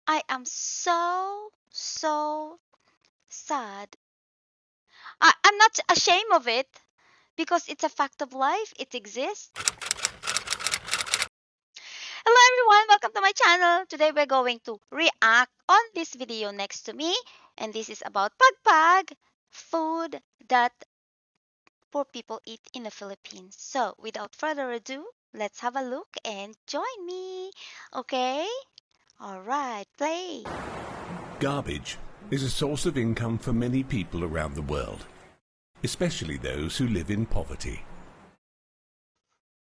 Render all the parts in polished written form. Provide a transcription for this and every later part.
I am so sad. I'm not ashamed of it because it's a fact of life. It exists. Hello everyone, welcome to my channel. Today we're going to react on this video next to me, and this is about Pagpag, food that poor people eat in the Philippines. So without further ado, let's have a look and join me. Okay? Alright, play. Garbage is a source of income for many people around the world, especially those who live in poverty.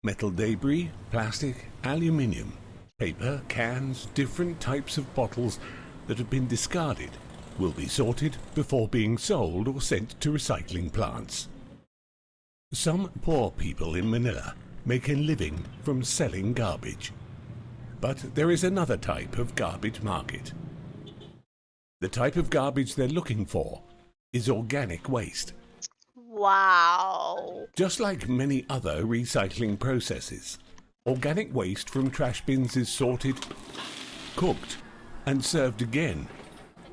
Metal debris, plastic, aluminium, paper, cans, different types of bottles that have been discarded will be sorted before being sold or sent to recycling plants. Some poor people in Manila make a living from selling garbage. But there is another type of garbage market. The type of garbage they're looking for is organic waste. Wow. Just like many other recycling processes, organic waste from trash bins is sorted, cooked, and served again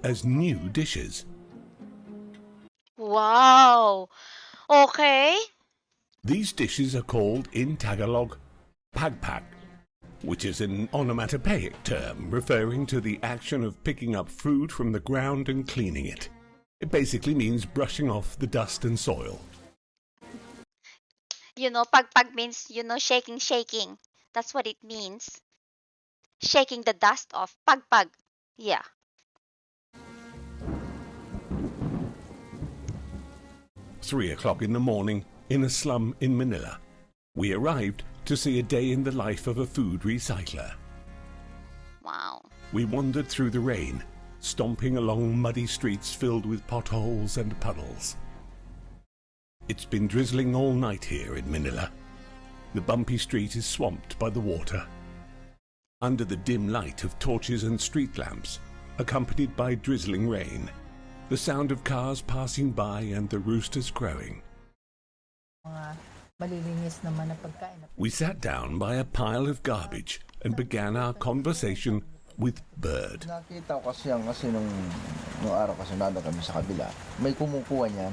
as new dishes. Wow. Okay. These dishes are called in Tagalog Pagpag, which is an onomatopoeic term referring to the action of picking up food from the ground and cleaning it. It basically means brushing off the dust and soil. Pagpag means, shaking. That's what it means. Shaking the dust off. Pagpag. Yeah. 3 o'clock in the morning in a slum in Manila. We arrived to see a day in the life of a food recycler. Wow. We wandered through the rain, stomping along muddy streets filled with potholes and puddles. It's been drizzling all night here in Manila. The bumpy street is swamped by the water. Under the dim light of torches and street lamps, accompanied by drizzling rain, the sound of cars passing by and the roosters crowing. We sat down by a pile of garbage and began our conversation with Bird. Nakita ko kasi nung araw kasi nandun kami sa kabila, may kumukuha niyan.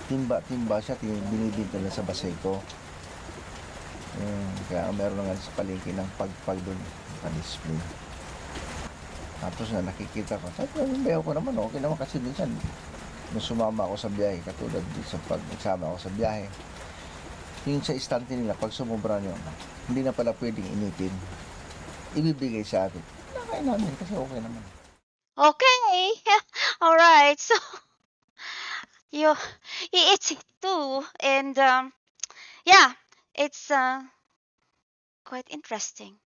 Timba siya, binibinta na sa Baseco. Kaya meron nga sa palengke ng Pagpag doon, naka-display. Tapos na nakikita ko, sabi ko, yung bayaw ko naman, okay naman kasi minsan, nung sumama ako sa biyahe, katulad sa pag nagsama ako sa biyahe, yung sa istante nila, pag sumubra nyo, hindi na pala pwedeng initin. Ibibigay sa atin. Nakain namin kasi okay naman. Okay. Alright. So, he eats it too. And, yeah, it's quite interesting.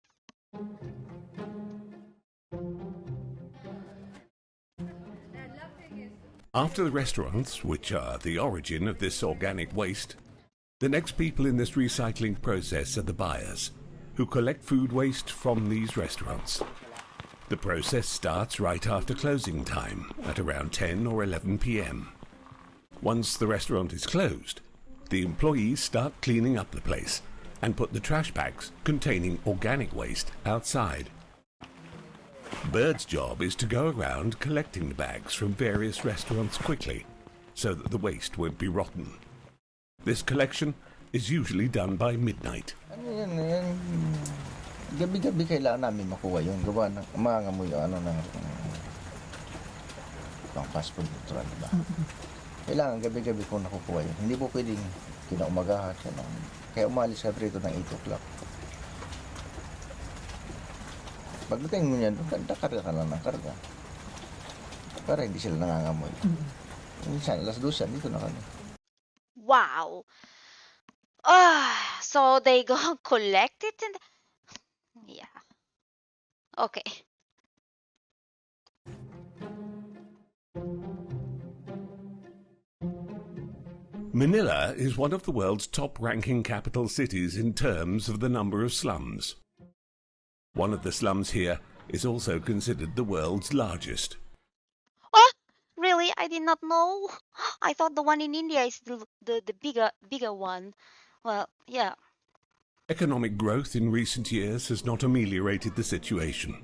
After the restaurants, which are the origin of this organic waste, the next people in this recycling process are the buyers, who collect food waste from these restaurants. The process starts right after closing time, at around 10 or 11 p.m. Once the restaurant is closed, the employees start cleaning up the place and put the trash bags containing organic waste outside. Bird's job is to go around collecting the bags from various restaurants quickly, so that the waste won't be rotten. This collection is usually done by midnight. Gabi-gabi kailangan namin makuha yun. Gawa ng umangamoy ng pang fast food restaurant, diba? Kailangan gabi-gabi ko nakukuha yun. Hindi po pwedeng kinaumagahan. Kaya umalis ka rito ng 8 o'clock. Pagdating mo niyan, karga ka lang ng karga. Para hindi sila nangangamoy. Minsan, alas 12, dito na kami. Wow. So they go collect it and yeah. Okay. Manila is one of the world's top-ranking capital cities in terms of the number of slums. One of the slums here is also considered the world's largest. Oh, really? I did not know. I thought the one in India is the bigger one. Well, yeah. Economic growth in recent years has not ameliorated the situation.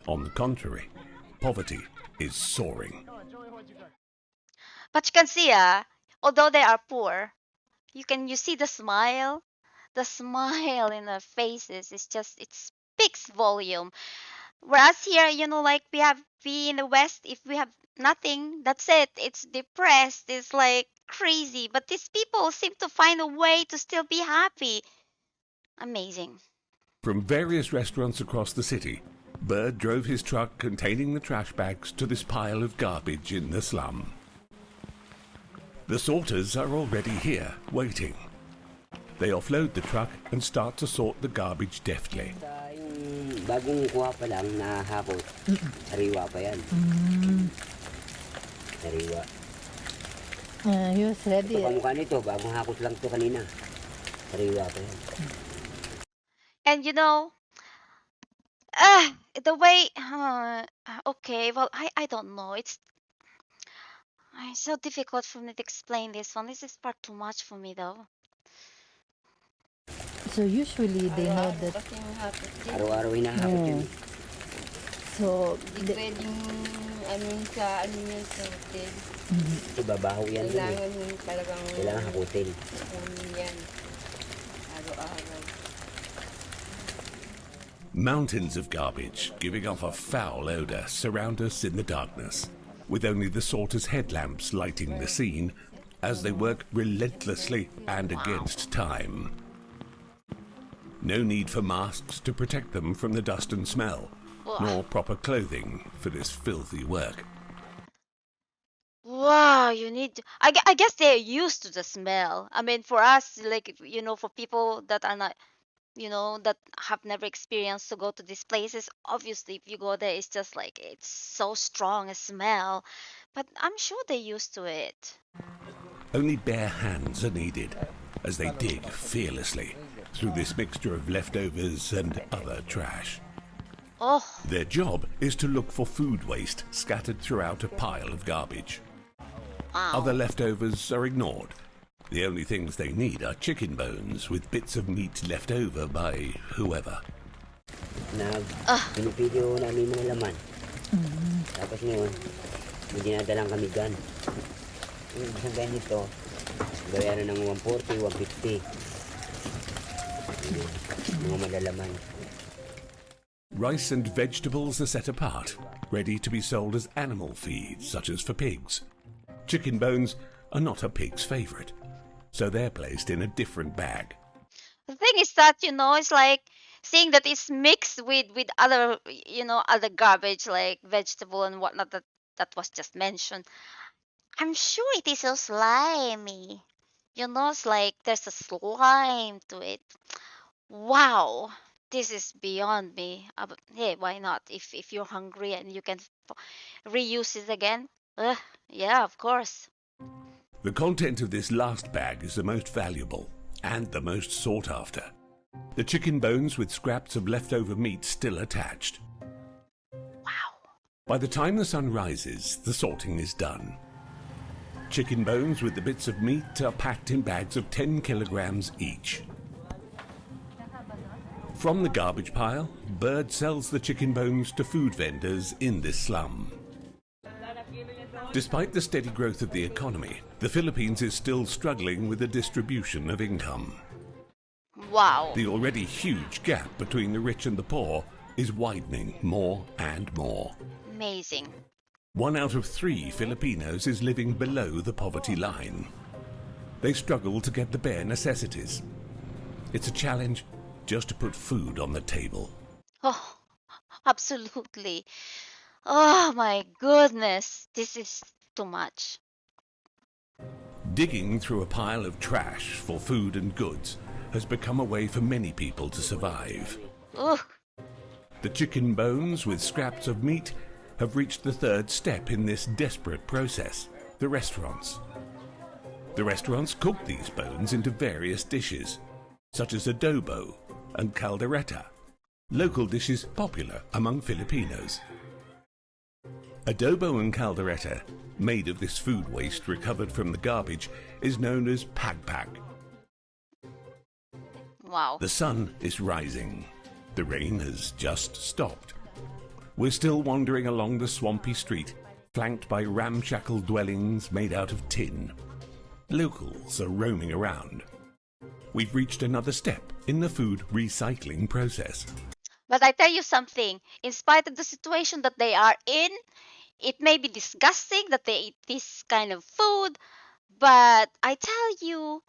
On the contrary, poverty is soaring. But you can see, although they are poor, you see the smile. The smile in their faces is just it speaks volume. Whereas here, like we in the West, if we have nothing, that's it. It's depressed. It's like crazy. But these people seem to find a way to still be happy. Amazing. From various restaurants across the city, Bird drove his truck containing the trash bags to this pile of garbage in the slum. The sorters are already here, waiting. They offload the truck and start to sort the garbage deftly. Bagong kuha pa lang na hapot. Sariwa pa yan. Sariwa. He was ready. Ito kamukha nito, bagong hakot lang to kanina. Sariwa pa yan. And the way, okay, well, I don't know. It's so difficult for me to explain this one. This is part too much for me, though. So usually they know that. Araw-araw hinahakot yun. So Hindi pwedeng sa hotel. Ito babaho yan. Kailangan talagang Kailangan hakutin. yan. Araw-araw. Mountains of garbage, giving off a foul odor, surround us in the darkness, with only the sorters' headlamps lighting the scene as they work relentlessly and against time. No need for masks to protect them from the dust and smell, nor proper clothing for this filthy work. Wow, you need. I guess they're used to the smell. I mean, for us, like for people that are not, that have never experienced to go to these places, obviously, if you go there, it's just like it's so strong a smell. But I'm sure they're used to it. Only bare hands are needed as they dig fearlessly through this mixture of leftovers and other trash. Oh, Their job is to look for food waste scattered throughout a pile of garbage. wow. Other leftovers are ignored. The only things they need are chicken bones with bits of meat left over by whoever. Pinipidyo namin mga laman. Tapos ngayon, may dinadalang kami gan. Yung isang ganito, bayaran ng 140, 150. Mga malalaman. Rice and vegetables are set apart, ready to be sold as animal feed, such as for pigs. Chicken bones are not a pig's favourite, so they're placed in a different bag. The thing is that it's like seeing that it's mixed with other other garbage like vegetable and whatnot that was just mentioned. I'm sure it is so slimy. It's like there's a slime to it. Wow, this is beyond me. But hey, why not? If you're hungry and you can reuse it again, yeah, of course. The content of this last bag is the most valuable and the most sought after. The chicken bones with scraps of leftover meat still attached. Wow. By the time the sun rises, the sorting is done. Chicken bones with the bits of meat are packed in bags of 10 kilograms each. From the garbage pile, Bird sells the chicken bones to food vendors in this slum. Despite the steady growth of the economy, the Philippines is still struggling with the distribution of income. Wow. The already huge gap between the rich and the poor is widening more and more. Amazing. 1 out of 3 Filipinos is living below the poverty line. They struggle to get the bare necessities. It's a challenge just to put food on the table. Oh, absolutely. Oh my goodness. This is too much. Digging through a pile of trash for food and goods has become a way for many people to survive. Ugh. The chicken bones with scraps of meat have reached the third step in this desperate process, the restaurants. The restaurants cook these bones into various dishes, such as adobo and caldereta, local dishes popular among Filipinos. Adobo and caldereta, made of this food waste recovered from the garbage, is known as Pagpag. Wow. The sun is rising. The rain has just stopped. We're still wandering along the swampy street, flanked by ramshackle dwellings made out of tin. Locals are roaming around. We've reached another step in the food recycling process. But I tell you something, in spite of the situation that they are in, it may be disgusting that they eat this kind of food, but I tell you,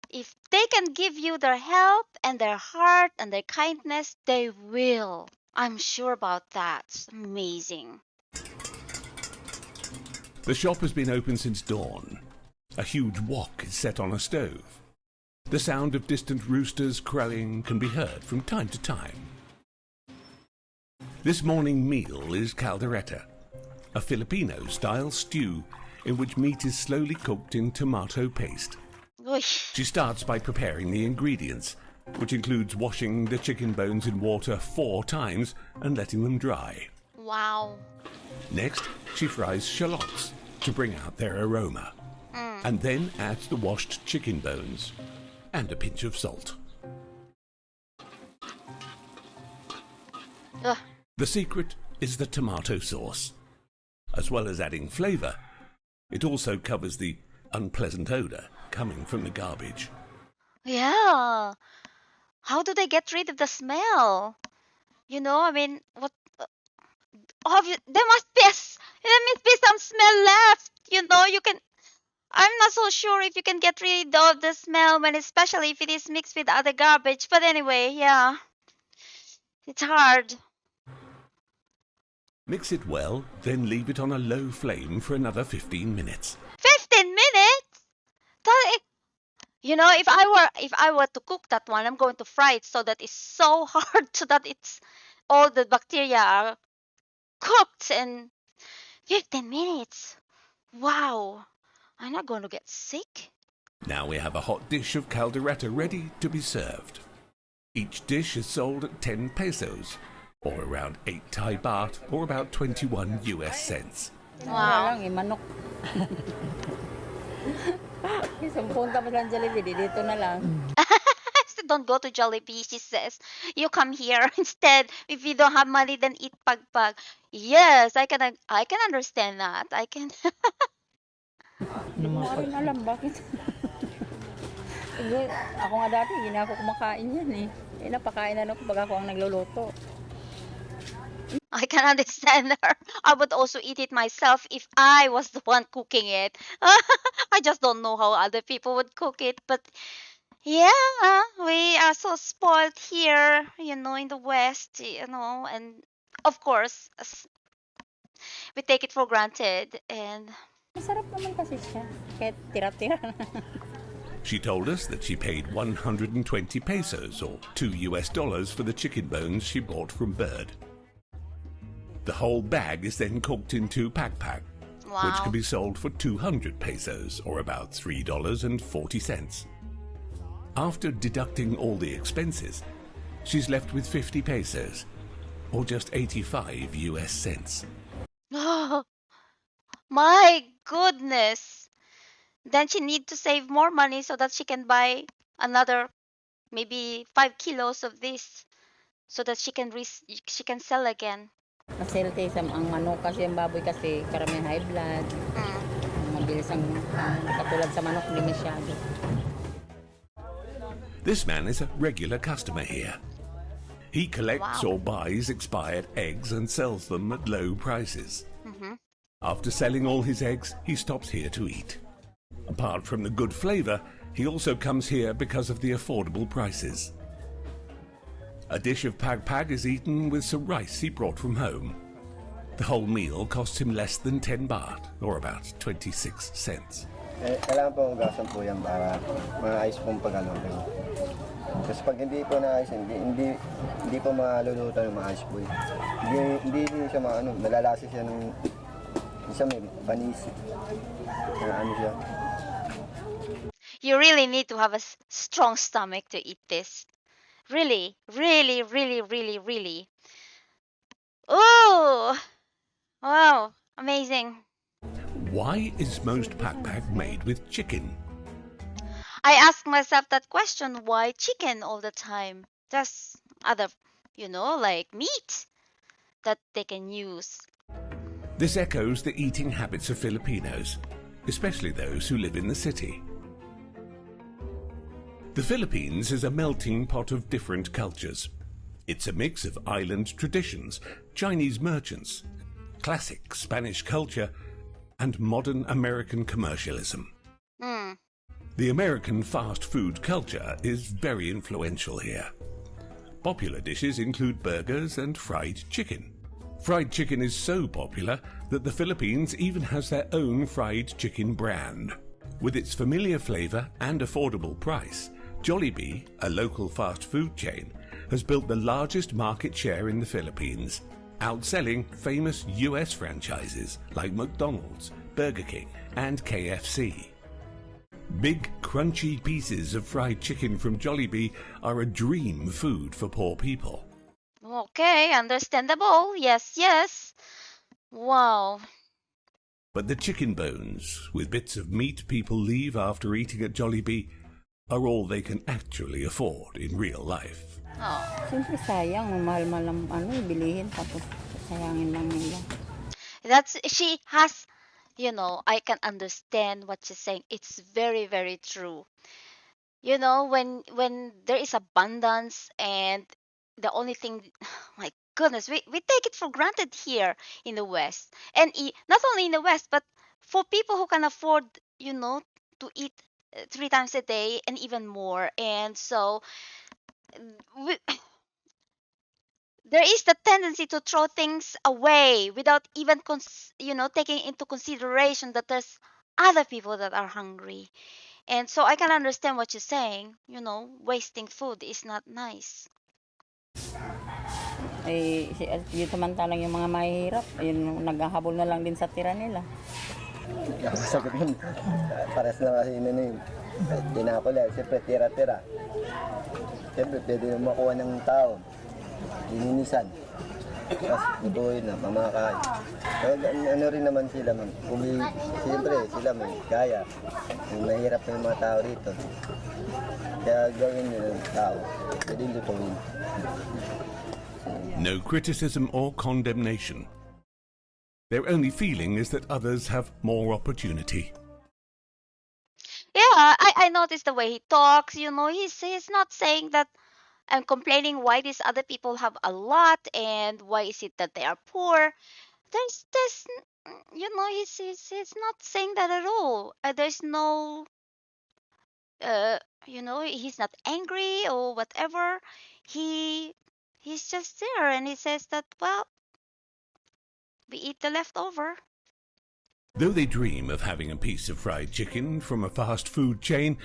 if they can give you their help and their heart and their kindness, they will. I'm sure about that. It's amazing. The shop has been open since dawn. A huge wok is set on a stove. The sound of distant roosters crowing can be heard from time to time. This morning meal is caldereta, a Filipino-style stew in which meat is slowly cooked in tomato paste. Uy. She starts by preparing the ingredients, which includes washing the chicken bones in water 4 times and letting them dry. Wow. Next, she fries shallots to bring out their aroma, and then adds the washed chicken bones and a pinch of salt. Ugh. The secret is the tomato sauce. As well as adding flavor, it also covers the unpleasant odor coming from the garbage. Yeah. How do they get rid of the smell? You know, I mean, what? There must be some smell left. You know, you can. I'm not so sure if you can get rid of the smell when, especially if it is mixed with other garbage. But anyway, yeah, it's hard. Mix it well, then leave it on a low flame for another 15 minutes. 15 minutes? You know, if I were to cook that one, I'm going to fry it so that it's so hard so that it's all the bacteria are cooked in 15 minutes. Wow. I'm not going to get sick. Now we have a hot dish of caldereta ready to be served. Each dish is sold at 10 pesos, or around 8 Thai baht, or about 21 US cents. Wow. Lang, manok. Isang punta pa sa Jollibee, dito na lang. So don't go to Jollibee, she says. You come here instead. If you don't have money, then eat pagpag. Yes, I can understand that. I can. Hindi mo rin alam bakit. Ako nga dati, hindi na ako kumakain yan eh. Napakain na ako pag ako ang nagluluto. I can understand her. I would also eat it myself if I was the one cooking it. I just don't know how other people would cook it, but yeah, we are so spoiled here, you know, in the West, you know, and of course, we take it for granted. And Masarap naman kasi siya. Kahit tira-tira na. She told us that she paid 120 pesos, or $2 for the chicken bones she bought from Bird. The whole bag is then cooked into Pagpag, which can be sold for 200 pesos, or about $3.40. After deducting all the expenses, she's left with 50 pesos, or just 85 US cents. oh, my goodness. Then she need to save more money so that she can buy another maybe 5 kilos of this so that she can sell again. Mas healthy sa ang manok kasi ang baboy kasi karamihan high blood. Mabilis ang katulad sa manok hindi masyado. This man is a regular customer here. He collects or buys expired eggs and sells them at low prices. After selling all his eggs, he stops here to eat. Apart from the good flavor, he also comes here because of the affordable prices. A dish of pagpag is eaten with some rice he brought from home. The whole meal costs him less than 10 baht, or about 26 cents. Kailangan po hugasan po yan para maayos pong pag-ano. Kasi pag hindi po naayos, hindi po maluluto ng maayos po. Hindi siya nalalasa siya ng isa may panis. Ano siya. You really need to have a strong stomach to eat this. Really, really, really, really, really. Oh, wow, amazing. Why is most pagpag made with chicken? I ask myself that question, why chicken all the time? There's other, like meat. that they can use. This echoes the eating habits of Filipinos, especially those who live in the city. The Philippines is a melting pot of different cultures. It's a mix of island traditions, Chinese merchants, classic Spanish culture, and modern American commercialism. Mm. The American fast food culture is very influential here. Popular dishes include burgers and fried chicken. Fried chicken is so popular that the Philippines even has their own fried chicken brand. With its familiar flavor and affordable price, Jollibee, a local fast food chain, has built the largest market share in the Philippines, outselling famous US franchises like McDonald's, Burger King, and KFC. Big, crunchy pieces of fried chicken from Jollibee are a dream food for poor people. Okay, understandable. Yes, yes. Wow. But the chicken bones, with bits of meat people leave after eating at Jollibee, are all they can actually afford in real life. Oh. Siyempre sayang, mahal-mahal ang bilihin tapos sayangin lang nila. She has, I can understand what she's saying. It's very, very true. When there is abundance and the only thing, my goodness, we take it for granted here in the West. And not only in the West, but for people who can afford, to eat 3 times a day and even more. And so we, there is the tendency to throw things away without even taking into consideration that there's other people that are hungry. And so I can understand what you're saying. Wasting food is not nice. Yung samantalang yung mga mahihirap, yun naghahabol na lang din sa tira nila. Sagot yun. Pares na kasi yun. Dinapala, siyempre tira-tira. Siyempre pwede na makuha ng tao. Lininisan. Tapos lutuin na, mamakain. Ano rin naman sila, siyempre sila may kaya. Mahirap na yung mga tao rito. Kaya gawin nyo ng tao. Pwede lutuin. No criticism or condemnation. Their only feeling is that others have more opportunity. Yeah, I noticed the way he talks. He's not saying that I'm complaining why these other people have a lot and why is it that they are poor. There's he's not saying that at all. There's no he's not angry or whatever. He's just there and he says that, well, we eat the leftover. Though they dream of having a piece of fried chicken from a fast food chain,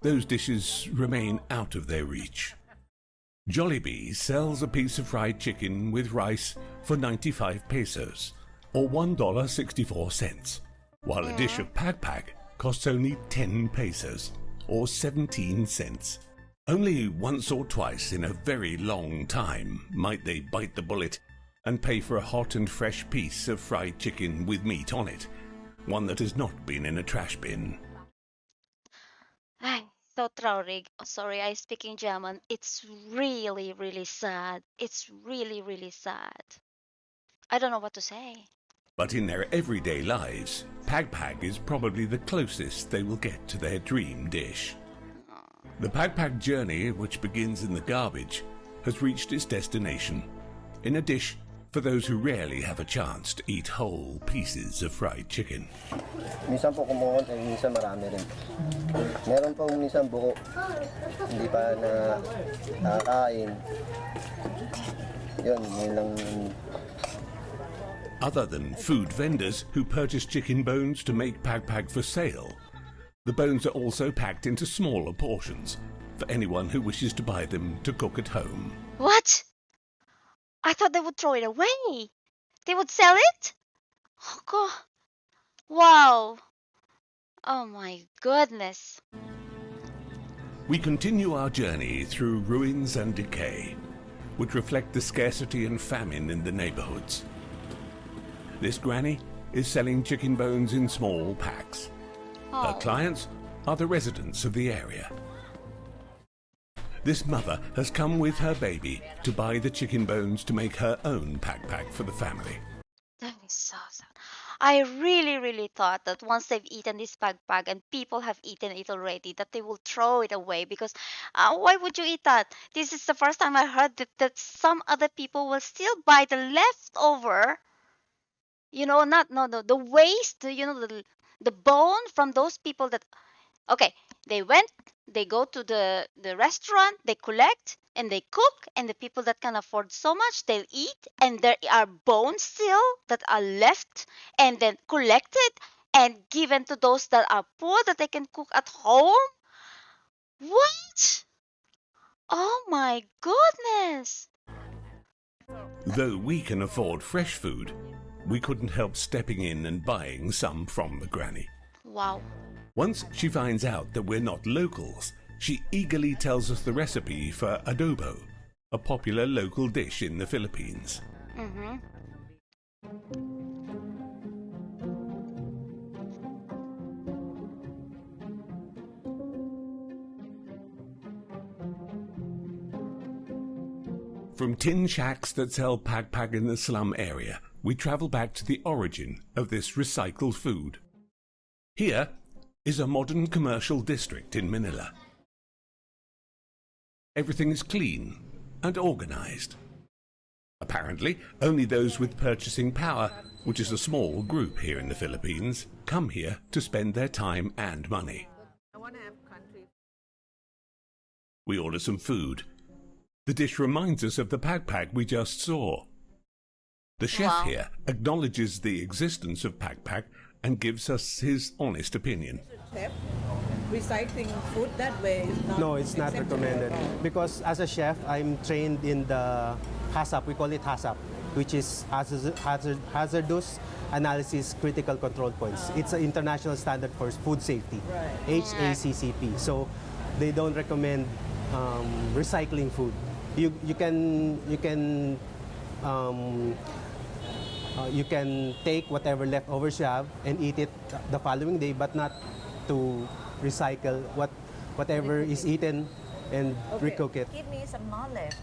those dishes remain out of their reach. Jollibee sells a piece of fried chicken with rice for 95 pesos, or $1.64, while a dish of Pagpag costs only 10 pesos, or 17 cents. Only once or twice in a very long time might they bite the bullet and pay for a hot and fresh piece of fried chicken with meat on it, one that has not been in a trash bin. Ay, so traurig. Oh, sorry, I speak in German. It's really, really sad. It's really, really sad. I don't know what to say. But in their everyday lives, Pagpag is probably the closest they will get to their dream dish. The Pagpag journey, which begins in the garbage, has reached its destination, in a dish for those who rarely have a chance to eat whole pieces of fried chicken. Minsan po kumukunti, minsan marami rin. Meron po minsan buo, hindi pa na nakakain. Yun lang. Other than food vendors who purchase chicken bones to make Pagpag for sale, the bones are also packed into smaller portions for anyone who wishes to buy them to cook at home. What? I thought they would throw it away. They would sell it? Oh, God. Wow. Oh, my goodness. We continue our journey through ruins and decay, which reflect the scarcity and famine in the neighborhoods. This granny is selling chicken bones in small packs. Her clients are the residents of the area. This mother has come with her baby to buy the chicken bones to make her own pagpag for the family. That is so sad. I really, really thought that once they've eaten this pagpag and people have eaten it already, that they will throw it away because why would you eat that? This is the first time I heard that some other people will still buy the leftover, not no no the waste, the bone from those people that okay, they go to the restaurant, they collect and they cook, and the people that can afford so much, they'll eat, and there are bones still that are left and then collected and given to those that are poor that they can cook at home. What? Oh my goodness. Though we can afford fresh food, we couldn't help stepping in and buying some from the granny. Wow. Once she finds out that we're not locals, she eagerly tells us the recipe for adobo, a popular local dish in the Philippines. Mm-hmm. From tin shacks that sell pagpag in the slum area, we travel back to the origin of this recycled food. Here is a modern commercial district in Manila. Everything is clean and organized. Apparently, only those with purchasing power, which is a small group here in the Philippines, come here to spend their time and money. We order some food. The dish reminds us of the pagpag we just saw. The chef here acknowledges the existence of pagpag and gives us his honest opinion. Chef, recycling food that way is not No, it's not acceptable. recommended. Because as a chef, I'm trained in the HACCP, we call it HACCP, which is Hazardous Analysis Critical Control Points. It's an international standard for food safety, Right. HACCP. So they don't recommend recycling food. You can take whatever leftovers you have and eat it the following day, but not to recycle whatever is eaten and recook it. Give me some knowledge.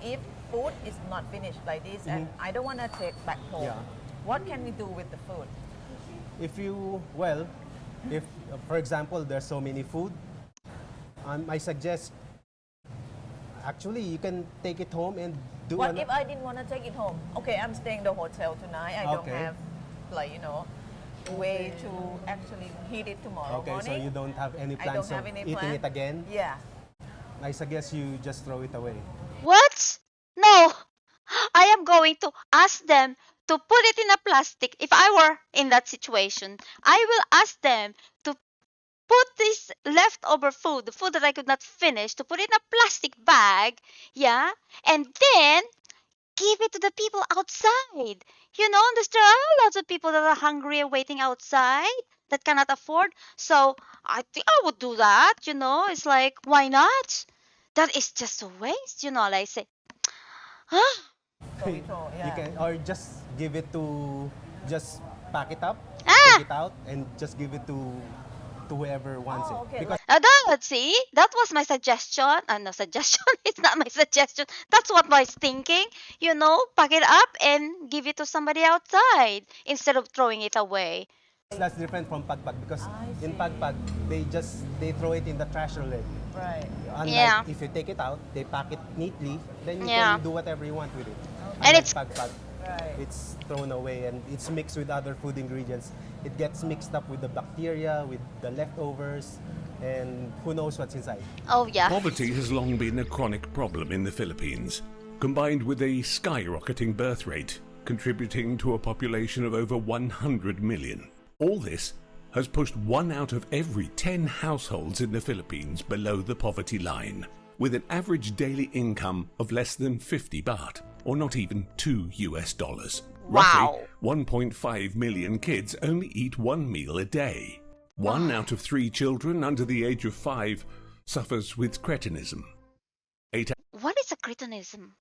If food is not finished like this and I don't want to take back home, Yeah. what can we do with the food? If for example there's so many food, I suggest actually you can take it home and do What if I didn't want to take it home? Okay, I'm staying in the hotel tonight. I don't Okay. have way to actually heat it tomorrow Okay, morning. so you don't have any I plans don't have of any eating plan. it again? Yeah. I suggest you just throw it away. What? No. I am going to ask them to put it in a plastic. If I were in that situation, I will ask them to put this leftover food, the food that I could not finish, to put it in a plastic bag, yeah, and then give it to the people outside. There are lots of people that are hungry and waiting outside that cannot afford. So I think I would do that. It's like, why not? That is just a waste. Like I say, huh? You can, or just give it to, just pack it up, Ah! take it out, and just give it to whoever wants it. okay, Because See, that was my suggestion. No suggestion. It's not my suggestion. That's what I was thinking. Pack it up and give it to somebody outside instead of throwing it away. that's different from Pagpag, because in Pagpag they throw it in the trash already. Right. Unlike Yeah. if you take it out, they pack it neatly, then you Yeah. can do whatever you want with it. And Unlike it's- Pagpag, Right. it's thrown away and it's mixed with other food ingredients. It gets mixed up with the bacteria, with the leftovers, and who knows what's inside. Oh yeah. Poverty has long been a chronic problem in the Philippines, combined with a skyrocketing birth rate, contributing to a population of over 100 million. All this has pushed 1 out of every 10 households in the Philippines below the poverty line, with an average daily income of less than 50 baht, or not even $2. Wow. Roughly 1.5 million kids only eat 1 meal a day. 1 out of 3 children under the age of 5 suffers with cretinism. 8 What is a cretinism?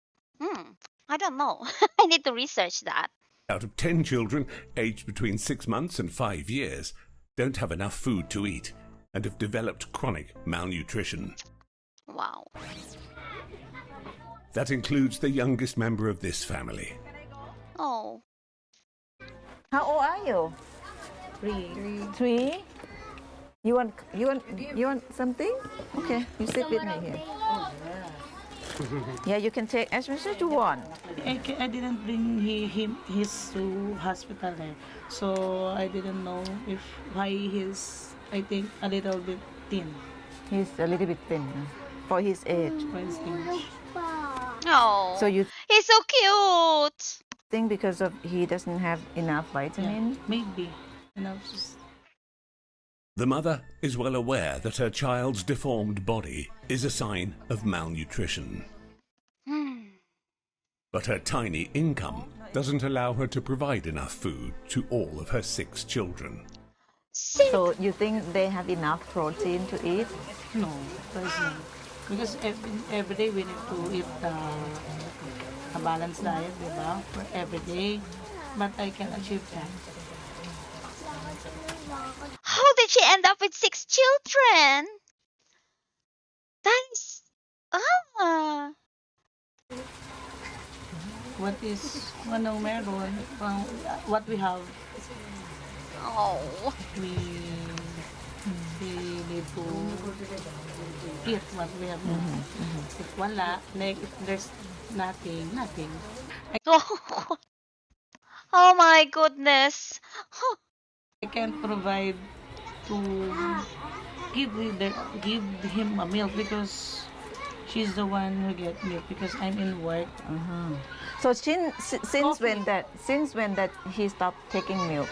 I don't know. I need to research that. out of 10 children aged between 6 months and 5 years don't have enough food to eat and have developed chronic malnutrition. Wow. That includes the youngest member of this family. Oh. How old are you? 3. You want something? Okay, you sit with me here. Yeah, you can take as much as you want. I didn't bring his to hospital there, so I didn't know why he's, I think, a little bit thin. He's a little bit thin for his age. For his age. Oh. So you He's so cute. think because of he doesn't have enough vitamin? Maybe enough. The mother is well aware that her child's deformed body is a sign of malnutrition. But her tiny income doesn't allow her to provide enough food to all of her 6 children. So you think they have enough protein to eat? No, doesn't. Because every day we need to eat a balanced diet, diba? For every day. But I can achieve that. How did she end up with 6 children? That is... What is, meron, what we have, Oh. we need to eat what we have. If wala, like if there's nothing. Oh my goodness. I can't provide to give him a milk because she's the one who get milk because I'm in work. So since when that he stopped taking milk?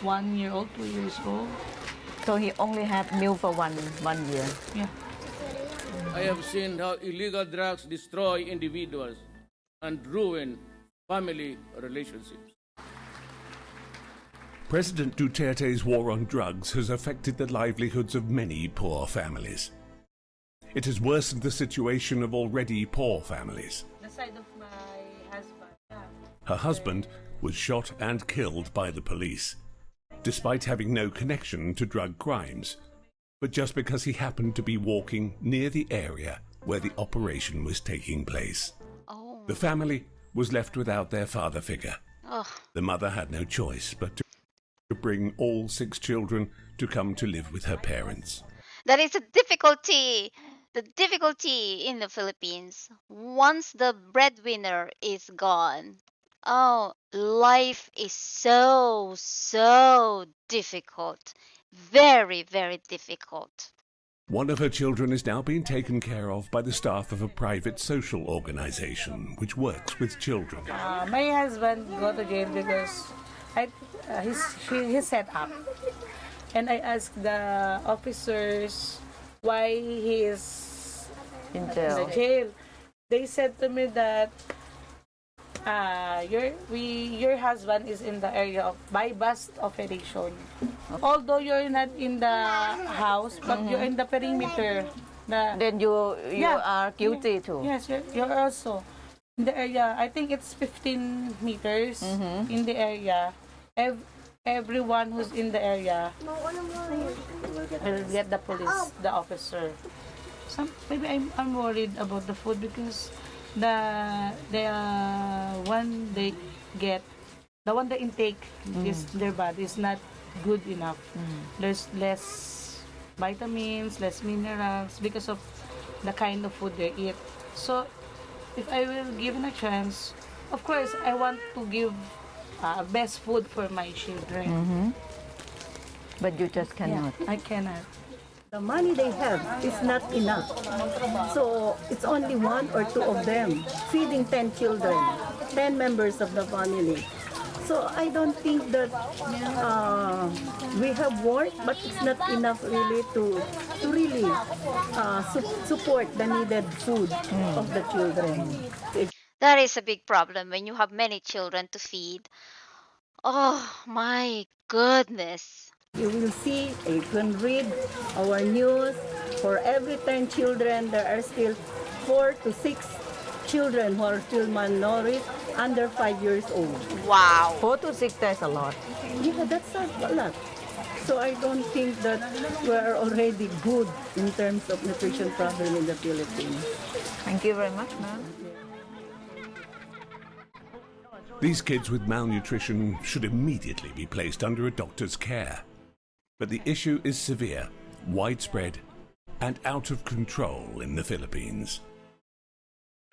1 year old, 2 years old. So he only had milk for one year. Yeah. I have seen how illegal drugs destroy individuals and ruin family relationships. President Duterte's war on drugs has affected the livelihoods of many poor families. It has worsened the situation of already poor families. The side of my husband. Yeah. Her husband was shot and killed by the police, despite having no connection to drug crimes, but just because he happened to be walking near the area where the operation was taking place. Oh. The family was left without their father figure. Ugh. The mother had no choice but to bring all 6 children to come to live with her parents. That is a difficulty. The difficulty in the Philippines. Once the breadwinner is gone, oh, life is so difficult. Very, very difficult. One of her children is now being taken care of by the staff of a private social organization which works with children. My husband go to jail because he's set up. And I asked the officers why he is in the jail. They said to me that your husband is in the area of bypass operation. Although you're not in the house, but you're in the perimeter. Then you are guilty too. Yes, you're also in the area. I think it's 15 meters in the area. Everyone who's in the area will get the police, the officer. Maybe I'm worried about the food because the one they get, the one they intake is their body is not good enough. There's less vitamins, less minerals because of the kind of food they eat. So if I will given a chance, of course I want to give best food for my children. But you just cannot. Yeah, I cannot. The money they have is not enough. So it's only 1 or 2 of them feeding 10 children, 10 members of the family. So I don't think that we have work, but it's not enough really to really support the needed food of the children. That is a big problem when you have many children to feed. Oh my goodness. You will see, you can read our news. For every 10 children, there are still 4 to 6 children who are still malnourished, under 5 years old. Wow. 4 to 6, that's a lot. Yeah, that's a lot. So I don't think that we're already good in terms of nutrition problem in the Philippines. Thank you very much, ma'am. These kids with malnutrition should immediately be placed under a doctor's care. But the issue is severe, widespread, and out of control in the Philippines.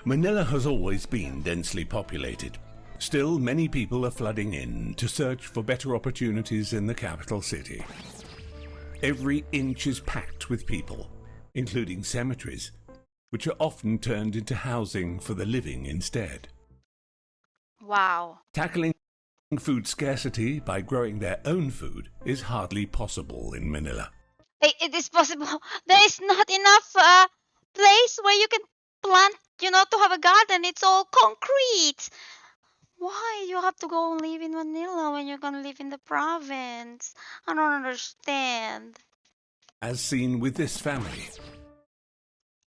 Manila has always been densely populated. Still, many people are flooding in to search for better opportunities in the capital city. Every inch is packed with people, including cemeteries, which are often turned into housing for the living instead. Wow. Tackling food scarcity by growing their own food is hardly possible in Manila. It is possible. There is not enough place where you can plant, to have a garden. It's all concrete. Why you have to go and live in Manila when you can live in the province? I don't understand. As seen with this family,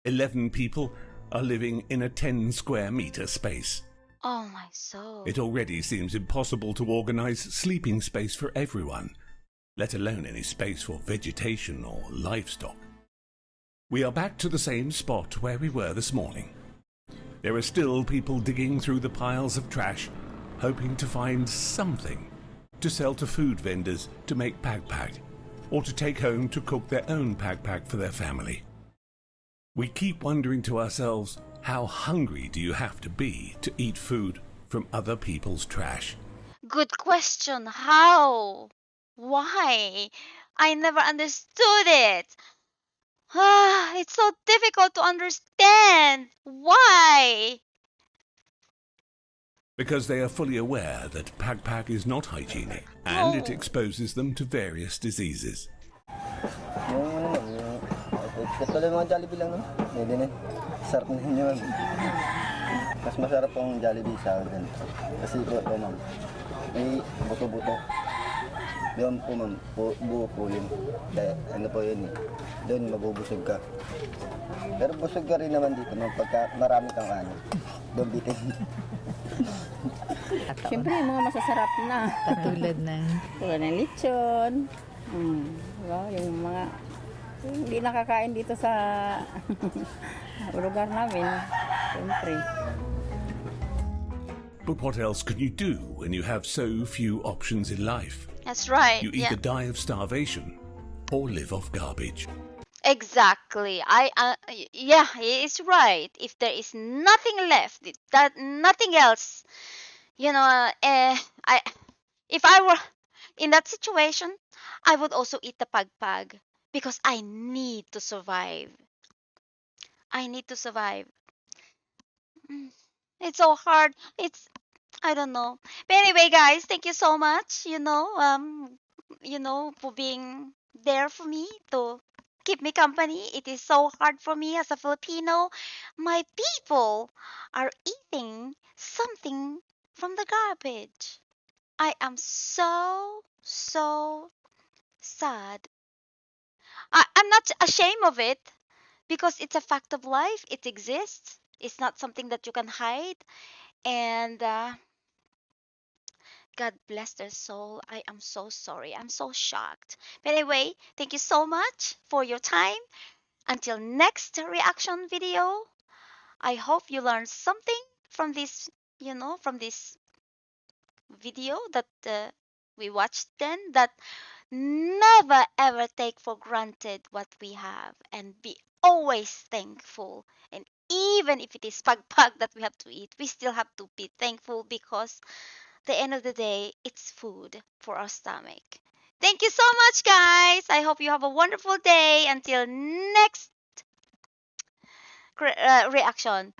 11 people are living in a 10 square meter space. Oh my soul. It already seems impossible to organize sleeping space for everyone, let alone any space for vegetation or livestock. We are back to the same spot where we were this morning. There are still people digging through the piles of trash, hoping to find something to sell to food vendors to make pagpag, or to take home to cook their own pagpag for their family. We keep wondering to ourselves, how hungry do you have to be to eat food from other people's trash? Good question. How? Why? I never understood it. It's so difficult to understand. Why? Because they are fully aware that pagpag is not hygienic and it exposes them to various diseases. Katulad mga Jollibee lang, no? Pwede na. Sarap na yun. Mas masarap ang Jollibee sa akin. Kasi po, ma'am, may buto-buto. Doon po, ma'am, buo po yun. Dahil, ano po yun eh. Doon mabubusog ka. Pero busog ka rin naman dito, ma'am, pagka marami kang ano. Doon bitin. Siyempre, yung mga masasarap na. Katulad ng lechon. Diba? Yung mga hindi nakakain dito sa lugar namin. Siyempre. But what else can you do when you have so few options in life? That's right. You either die of starvation or live off garbage. Exactly. Yeah, it's right. If there is nothing left, nothing else, if I were in that situation, I would also eat the pagpag because I need to survive. I need to survive. It's so hard. I don't know. But anyway, guys, thank you so much, for being there for me to keep me company. It is so hard for me as a Filipino. My people are eating something from the garbage. I am so, so sad. I'm not ashamed of it because it's a fact of life. It exists. It's not something that you can hide. And God bless their soul. I am so sorry. I'm so shocked. But anyway, thank you so much for your time. Until next reaction video, I hope you learned something from this, from this video that we watched then, that never ever take for granted what we have and be always thankful. And even if it is pagpag that we have to eat, we still have to be thankful because the end of the day, it's food for our stomach. Thank you so much, guys. I hope you have a wonderful day. Until next reaction.